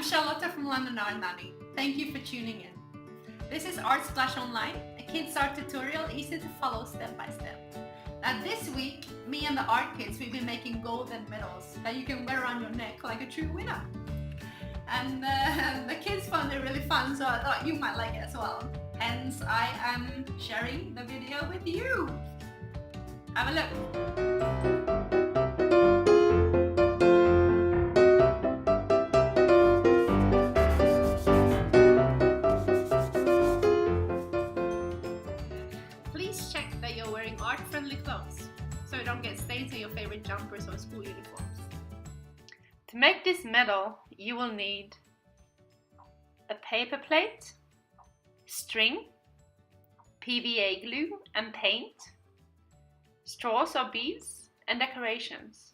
I'm Charlotta from London Art Nanny. Thank you for tuning in. This is Art Splash Online, a kids art tutorial easy to follow step by step. Now this week, me and the art kids, we've been making golden medals that you can wear around your neck like a true winner. And the kids found it really fun, so I thought you might like it as well. Hence, I am sharing the video with you. Have a look. Please check that you're wearing art-friendly clothes, so you don't get stains on your favorite jumpers or school uniforms. To make this medal, you will need a paper plate, string, PVA glue and paint, straws or beads, and decorations.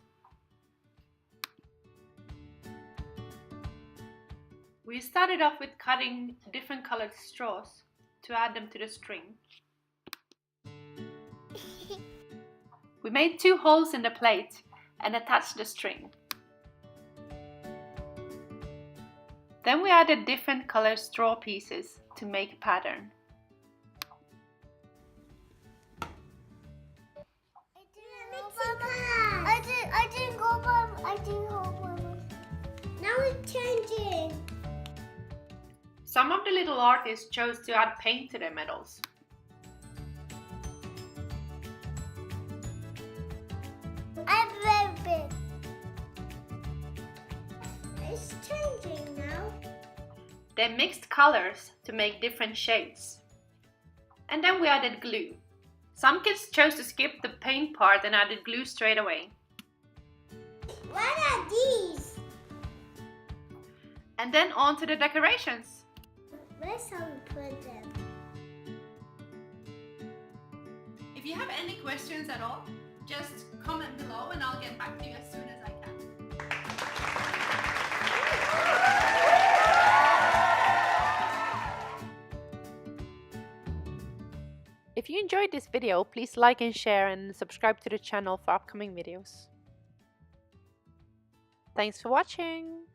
We started off with cutting different colored straws to add them to the string. We made 2 holes in the plate and attached the string. Then we added different colored straw pieces to make a pattern. I didn't go home. Now it's changing. Some of the little artists chose to add paint to their medals. I'm very big. It's changing now. They mixed colors to make different shades. And then we added glue. Some kids chose to skip the paint part and added glue straight away. What are these? And then on to the decorations. Where's how we put them? If you have any questions at all, just comment below and I'll get back to you as soon as I can. If you enjoyed this video, please like and share and subscribe to the channel for upcoming videos. Thanks for watching!